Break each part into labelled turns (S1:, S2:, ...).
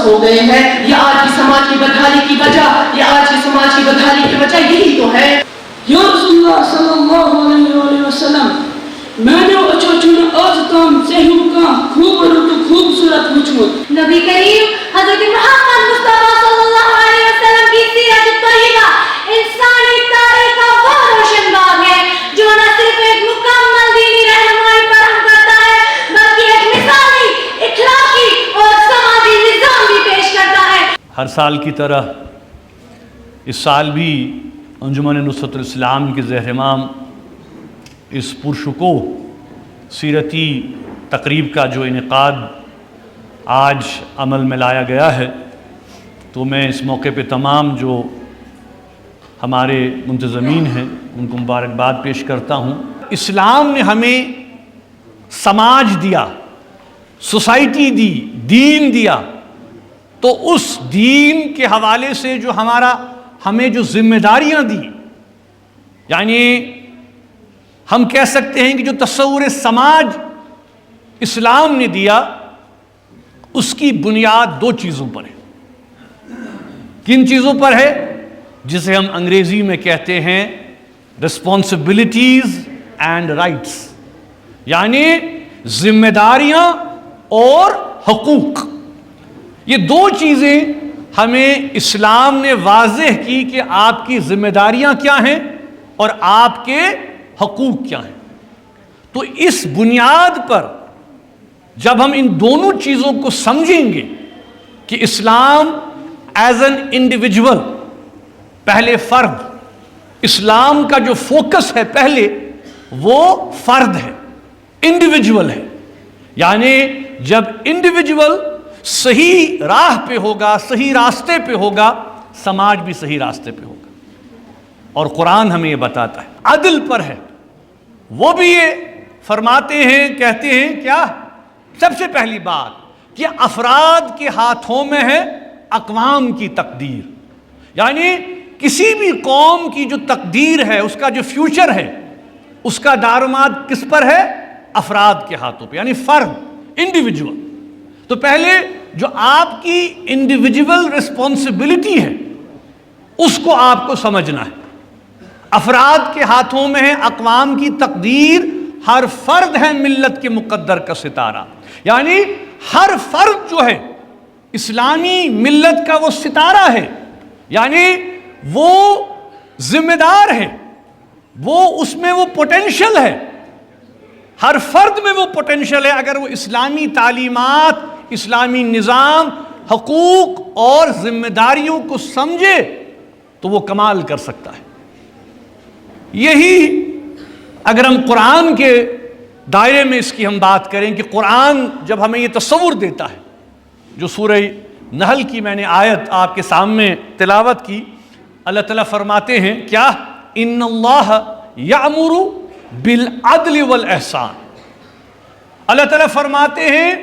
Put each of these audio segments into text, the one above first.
S1: ہو گئے ہیں. یہ آج کی سماج کی بدحالی کی وجہ، یہ آج کی سماج کی بدحالی کی وجہ یہی تو ہے.
S2: یا رسول اللہ صلی اللہ علیہ وسلم، میں نے اچھوچن آج تام ژےٚ کا خوبصورت خوبصورت وچھمت.
S3: نبی کریم حضرت محمد مصطفیٰ صلی اللہ علیہ وسلم کی سیرت طیبہ انسانی تاریخ کا وہ روشن باغ ہے جو نہ صرف ایک مکمل دینی رہنمائی فراہم کرتا ہے بلکہ ایک مثالی، اخلاقی اور سماجی نظام بھی پیش کرتا ہے.
S4: ہر سال کی طرح اس سال بھی انجمن نصرت الاسلام کے زیر اہتمام اس پرشکوہ سیرتی تقریب کا جو انعقاد آج عمل میں لایا گیا ہے، تو میں اس موقع پہ تمام جو ہمارے منتظمین ہیں ان کو مبارکباد پیش کرتا ہوں. اسلام نے ہمیں سماج دیا، سوسائٹی دی، دین دیا، تو اس دین کے حوالے سے جو ہمیں جو ذمہ داریاں دی، یعنی ہم کہہ سکتے ہیں کہ جو تصور سماج اسلام نے دیا اس کی بنیاد دو چیزوں پر ہے. کن چیزوں پر ہے؟ جسے ہم انگریزی میں کہتے ہیں رسپانسبلٹیز اینڈ رائٹس، یعنی ذمہ داریاں اور حقوق. یہ دو چیزیں ہمیں اسلام نے واضح کی کہ آپ کی ذمہ داریاں کیا ہیں اور آپ کے حقوق کیا ہیں. تو اس بنیاد پر جب ہم ان دونوں چیزوں کو سمجھیں گے کہ اسلام ایز این انڈیویجول، پہلے فرد، اسلام کا جو فوکس ہے پہلے وہ فرد ہے، انڈیویجول ہے. یعنی جب انڈیویجول صحیح راہ پہ ہوگا، صحیح راستے پہ ہوگا، سماج بھی صحیح راستے پہ ہوگا. اور قرآن ہمیں یہ بتاتا ہے، عدل پر ہے. وہ بھی یہ فرماتے ہیں، کہتے ہیں کیا؟ سب سے پہلی بات کہ افراد کے ہاتھوں میں ہے اقوام کی تقدیر. یعنی کسی بھی قوم کی جو تقدیر ہے، اس کا جو فیوچر ہے، اس کا دارومدار کس پر ہے؟ افراد کے ہاتھوں پہ، یعنی فرد، انڈیویجول. تو پہلے جو آپ کی انڈیویجول رسپانسبلٹی ہے اس کو آپ کو سمجھنا ہے. افراد کے ہاتھوں میں ہے اقوام کی تقدیر، ہر فرد ہے ملت کے مقدر کا ستارہ. یعنی ہر فرد جو ہے اسلامی ملت کا وہ ستارہ ہے، یعنی وہ ذمہ دار ہے، وہ اس میں وہ پوٹینشل ہے، ہر فرد میں وہ پوٹینشل ہے. اگر وہ اسلامی تعلیمات، اسلامی نظام، حقوق اور ذمہ داریوں کو سمجھے تو وہ کمال کر سکتا ہے. یہی اگر ہم قرآن کے دائرے میں اس کی ہم بات کریں کہ قرآن جب ہمیں یہ تصور دیتا ہے، جو سورہ نحل کی میں نے آیت آپ کے سامنے تلاوت کی، اللہ تعالیٰ فرماتے ہیں کیا؟ ان اللہ یأمر بالعدل والاحسان. اللہ تعالیٰ فرماتے ہیں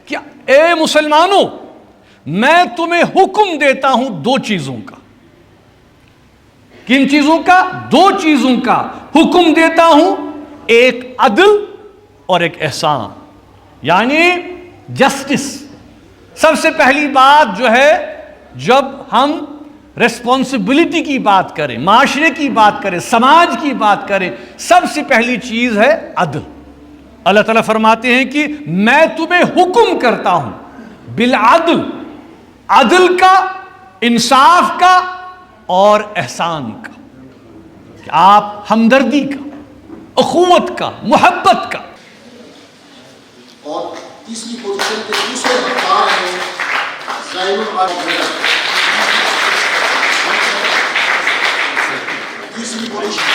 S4: کہ اے مسلمانوں، میں تمہیں حکم دیتا ہوں دو چیزوں کا. کن چیزوں کا؟ دو چیزوں کا حکم دیتا ہوں، ایک عدل اور ایک احسان، یعنی جسٹس. سب سے پہلی بات جو ہے، جب ہم ریسپانسبلٹی کی بات کریں، معاشرے کی بات کریں، سماج کی بات کریں، سب سے پہلی چیز ہے عدل. اللہ تعالیٰ فرماتے ہیں کہ میں تمہیں حکم کرتا ہوں بالعدل، عدل کا، انصاف کا اور احسان کا، کہ آپ ہمدردی کا، اخوت کا، محبت کا.
S5: اور تیسری پوزیشن کے دوسرے کپتان ہیں زین العابدین. تیسری پوزیشن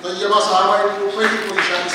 S5: طیبہ صحابہ کی پہلی پوزیشن